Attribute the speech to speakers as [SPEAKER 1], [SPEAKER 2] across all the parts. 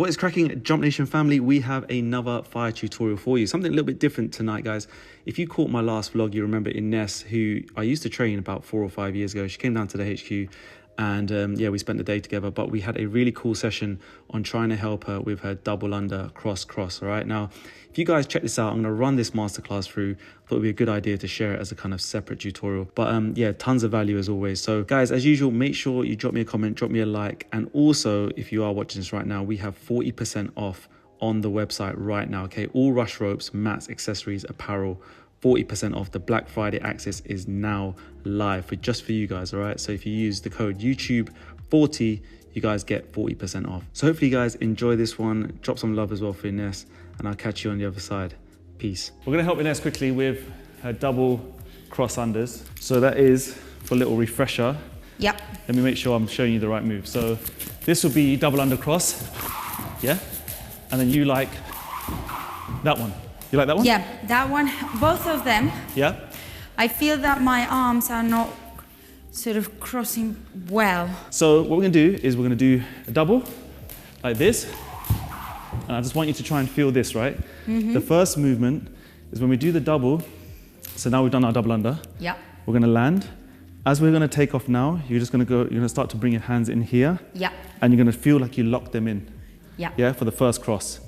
[SPEAKER 1] What is cracking, Jump Nation family? We have another fire tutorial for you. Something a little bit different tonight, guys. If you caught my last vlog, you remember Ines, who I used to train about 4 or 5 years ago. She came down to the HQ and yeah, we spent the day together, but we had a really cool session on trying to help her with her double under cross. All right, now if you guys check this out, I'm going to run this masterclass through. Thought it'd be a good idea to share it as a kind of separate tutorial, but yeah, tons of value as always. So guys, as usual, make sure you drop me a comment, drop me a like, and also if you are watching this right now, we have 40% off on the website right now. Okay, all rush ropes, mats, accessories, apparel, 40% off. The Black Friday access is now live for just for you guys. All right, so if you use the code YouTube40, you guys get 40% off. So hopefully you guys enjoy this one. Drop some love as well for Ines, and I'll catch you on the other side. Peace. We're gonna help Ines quickly with her double cross unders. So that is for a little refresher.
[SPEAKER 2] Yep.
[SPEAKER 1] Let me make sure I'm showing you the right move. So this will be double under cross, yeah? And then you like that one. You like that one?
[SPEAKER 2] Yeah, that one, both of them.
[SPEAKER 1] Yeah?
[SPEAKER 2] I feel that my arms are not sort of crossing well.
[SPEAKER 1] So what we're gonna do is we're gonna do a double, like this. And I just want you to try and feel this, right? The first movement is when we do the double. So now we've done our double under.
[SPEAKER 2] Yeah.
[SPEAKER 1] We're gonna land. As we're gonna take off now, you're gonna start to bring your hands in here.
[SPEAKER 2] Yeah.
[SPEAKER 1] And you're gonna feel like you lock them in.
[SPEAKER 2] Yeah.
[SPEAKER 1] Yeah, for the first cross.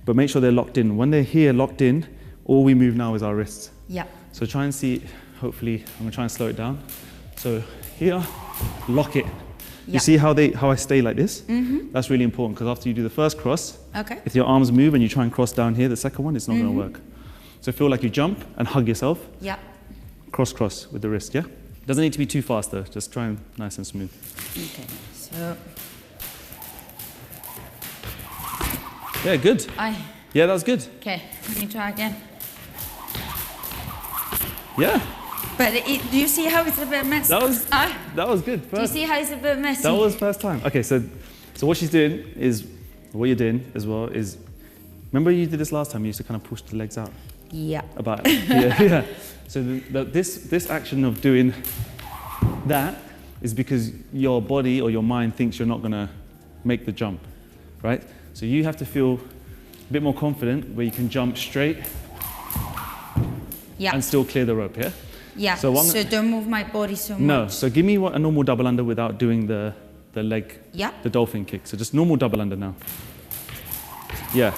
[SPEAKER 1] But make sure they're locked in. When they're here locked in, all we move now is our wrists.
[SPEAKER 2] Yeah.
[SPEAKER 1] So try and see, hopefully, I'm gonna try and slow it down. So here, lock it.
[SPEAKER 2] Yeah.
[SPEAKER 1] You see how I stay like this? That's really important, because after you do the first cross,
[SPEAKER 2] Okay.
[SPEAKER 1] if your arms move and you try and cross down here, the second one, it's not gonna work. So feel like you jump and hug yourself.
[SPEAKER 2] Yeah.
[SPEAKER 1] Cross with the wrist, yeah? Doesn't need to be too fast though, just try and nice and smooth.
[SPEAKER 2] Okay, so.
[SPEAKER 1] Yeah, good. Yeah, that was good.
[SPEAKER 2] Okay, let me try again.
[SPEAKER 1] Yeah.
[SPEAKER 2] But do you see how it's a bit messy?
[SPEAKER 1] That was good.
[SPEAKER 2] Do you see how it's a bit messy?
[SPEAKER 1] That was first time. Okay, so what she's doing is, what you're doing as well is, remember you did this last time, you used to kind of push the legs out?
[SPEAKER 2] Yeah.
[SPEAKER 1] Yeah. So this action of doing that is because your body or your mind thinks you're not gonna make the jump, right? So you have to feel a bit more confident where you can jump straight and still clear the rope, yeah?
[SPEAKER 2] Yeah, so don't move my body so much.
[SPEAKER 1] No, so give me a normal double under without doing the leg, the dolphin kick. So just normal double under now. Yeah.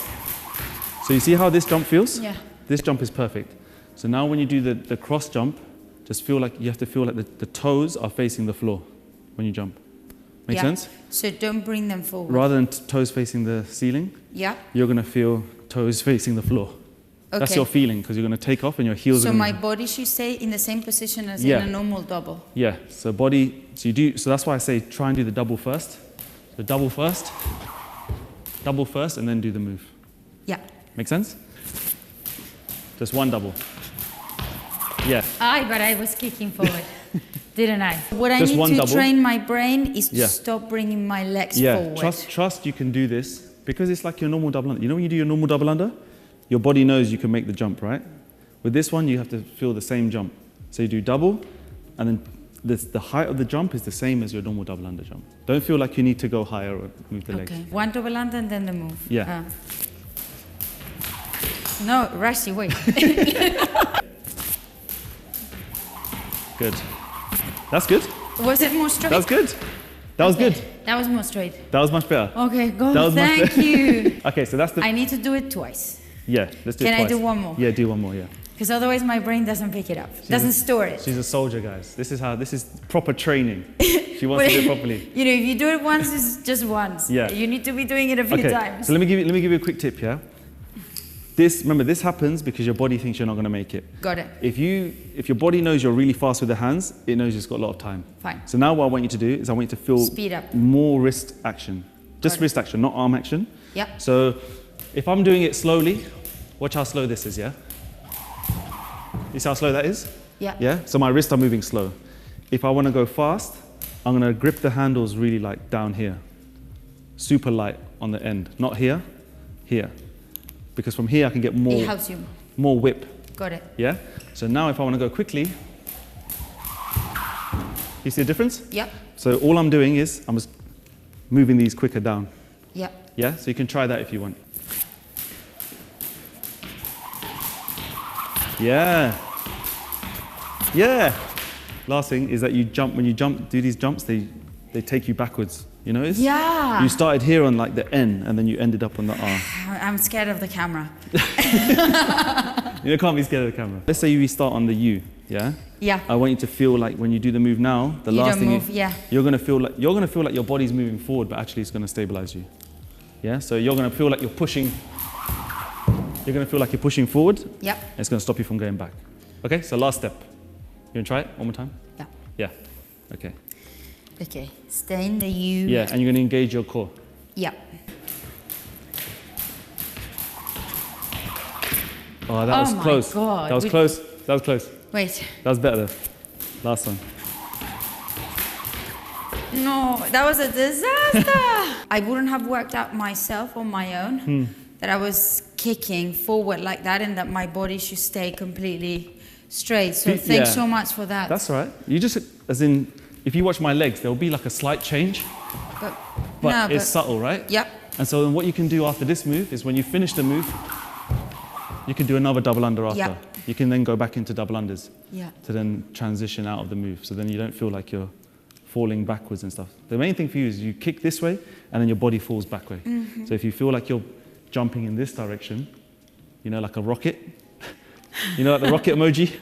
[SPEAKER 1] So you see how this jump feels?
[SPEAKER 2] Yeah.
[SPEAKER 1] This jump is perfect. So now when you do the cross jump, just feel like you have to feel like the toes are facing the floor when you jump. Make sense?
[SPEAKER 2] So don't bring them forward.
[SPEAKER 1] Rather than toes facing the ceiling, you're gonna feel toes facing the floor. Okay. That's your feeling, because you're going to take off and your heels are
[SPEAKER 2] So my body should stay in the same position as in a normal double?
[SPEAKER 1] Yeah, so so that's why I say try and do the double first. So double first, and then do the move.
[SPEAKER 2] Yeah.
[SPEAKER 1] Make sense? Just one double. Yeah.
[SPEAKER 2] But I was kicking forward, didn't I? What I
[SPEAKER 1] Just
[SPEAKER 2] need to
[SPEAKER 1] double.
[SPEAKER 2] train my brain is to stop bringing my legs forward.
[SPEAKER 1] Trust you can do this, because it's like your normal double under. You know when you do your normal double under? Your body knows you can make the jump, right? With this one, you have to feel the same jump. So you do double, and then the height of the jump is the same as your normal double under jump. Don't feel like you need to go higher or move the legs.
[SPEAKER 2] Okay, one double under and then the move.
[SPEAKER 1] Yeah.
[SPEAKER 2] No, Rashi, wait.
[SPEAKER 1] Good. That's good.
[SPEAKER 2] Was it more straight?
[SPEAKER 1] That was good. That was good.
[SPEAKER 2] That was more straight.
[SPEAKER 1] That was much better.
[SPEAKER 2] Okay, go. Thank you.
[SPEAKER 1] Okay, so that's
[SPEAKER 2] I need to do it twice.
[SPEAKER 1] Yeah, let's do it twice.
[SPEAKER 2] Can I do one more?
[SPEAKER 1] Yeah, do one more, yeah.
[SPEAKER 2] Because otherwise my brain doesn't pick it up. Doesn't store it.
[SPEAKER 1] She's a soldier, guys. This is proper training. She wants to do it properly.
[SPEAKER 2] You know, if you do it once, it's just once.
[SPEAKER 1] Yeah.
[SPEAKER 2] You need to be doing it a few times.
[SPEAKER 1] So let me give you a quick tip, yeah? Remember, this happens because your body thinks you're not going to make it.
[SPEAKER 2] Got it.
[SPEAKER 1] If your body knows you're really fast with the hands, it knows it's got a lot of time.
[SPEAKER 2] Fine.
[SPEAKER 1] So now what I want you to do is I want you to feel
[SPEAKER 2] speed up.
[SPEAKER 1] More wrist action. Just wrist action, not arm action.
[SPEAKER 2] Yeah.
[SPEAKER 1] So if I'm doing it slowly, watch how slow this is, yeah? You see how slow that is?
[SPEAKER 2] Yeah.
[SPEAKER 1] Yeah? So my wrists are moving slow. If I want to go fast, I'm going to grip the handles really like down here. Super light on the end. Not here, here. Because from here I can get more,
[SPEAKER 2] it helps you.
[SPEAKER 1] More whip.
[SPEAKER 2] Got it.
[SPEAKER 1] Yeah? So now if I want to go quickly, you see the difference?
[SPEAKER 2] Yeah.
[SPEAKER 1] So all I'm doing is I'm just moving these quicker down.
[SPEAKER 2] Yep.
[SPEAKER 1] Yeah, so you can try that if you want. Yeah. Yeah. Last thing is that you jump, when you jump, do these jumps, they take you backwards. You notice?
[SPEAKER 2] Yeah.
[SPEAKER 1] You started here on like the N and then you ended up on the R.
[SPEAKER 2] I'm scared of the camera.
[SPEAKER 1] You can't be scared of the camera. Let's say we start on the U, yeah?
[SPEAKER 2] Yeah.
[SPEAKER 1] I want you to feel like when you do the move now, the
[SPEAKER 2] You
[SPEAKER 1] last
[SPEAKER 2] don't
[SPEAKER 1] thing
[SPEAKER 2] move, yeah.
[SPEAKER 1] you're gonna feel like your body's moving forward, but actually it's gonna stabilize you. Yeah? So you're gonna feel like you're pushing. You're gonna feel like you're pushing forward.
[SPEAKER 2] Yep.
[SPEAKER 1] And it's gonna stop you from going back. Okay, so last step. You wanna try it one more time?
[SPEAKER 2] Yeah.
[SPEAKER 1] Yeah. Okay.
[SPEAKER 2] Okay. Stay in the U.
[SPEAKER 1] Yeah, and you're gonna engage your core.
[SPEAKER 2] Yeah.
[SPEAKER 1] Oh, that was close.
[SPEAKER 2] God.
[SPEAKER 1] That was close. That was close.
[SPEAKER 2] Wait.
[SPEAKER 1] That was better though. Last one.
[SPEAKER 2] No, that was a disaster. I wouldn't have worked out myself on my own that I was kicking forward like that and that my body should stay completely straight. So thanks so much for that.
[SPEAKER 1] That's all right. You just, as in, if you watch my legs, there'll be like a slight change, but it's subtle, right?
[SPEAKER 2] Yep.
[SPEAKER 1] And so then what you can do after this move is when you finish the move, you can do another double under after.
[SPEAKER 2] Yep.
[SPEAKER 1] You can then go back into double unders to then transition out of the move. So then you don't feel like you're falling backwards and stuff. The main thing for you is you kick this way and then your body falls back way. So if you feel like you're jumping in this direction, you know, like a rocket, you know, like the rocket emoji.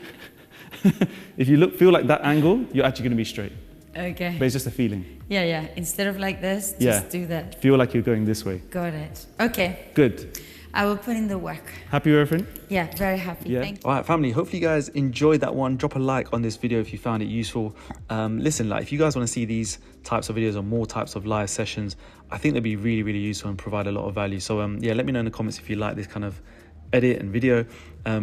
[SPEAKER 1] If you feel like that angle, you're actually going to be straight.
[SPEAKER 2] Okay.
[SPEAKER 1] But it's just a feeling.
[SPEAKER 2] Yeah, yeah. Instead of like this, just do that.
[SPEAKER 1] Feel like you're going this way.
[SPEAKER 2] Got it. Okay.
[SPEAKER 1] Good.
[SPEAKER 2] I will put in the work.
[SPEAKER 1] Happy with everything?
[SPEAKER 2] Yeah, very happy.
[SPEAKER 1] Yeah.
[SPEAKER 2] Thank you.
[SPEAKER 1] All right, family. Hopefully you guys enjoyed that one. Drop a like on this video if you found it useful. Listen, like if you guys want to see these types of videos or more types of live sessions, I think they'd be really, really useful and provide a lot of value. So yeah, let me know in the comments if you like this kind of edit and video.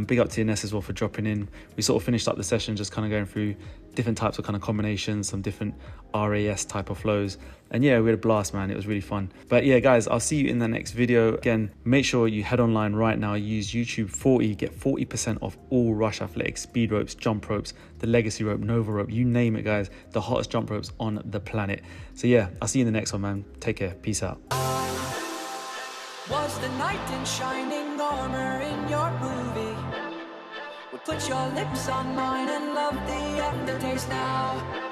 [SPEAKER 1] Big up to Ines as well for dropping in. We sort of finished up the session just kind of going through different types of kind of combinations, some different RAS type of flows, and yeah, we had a blast, man. It was really fun. But yeah, guys, I'll see you in the next video. Again, make sure you head online right now, use YouTube 40, get 40% off all Rush Athletics, speed ropes, jump ropes, the legacy rope, Nova rope, you name it, guys, the hottest jump ropes on the planet. So yeah, I'll see you in the next one, man. Take care, peace out.
[SPEAKER 3] Was the knight in shining armor in your movie? Would put your lips on mine and love the aftertaste now.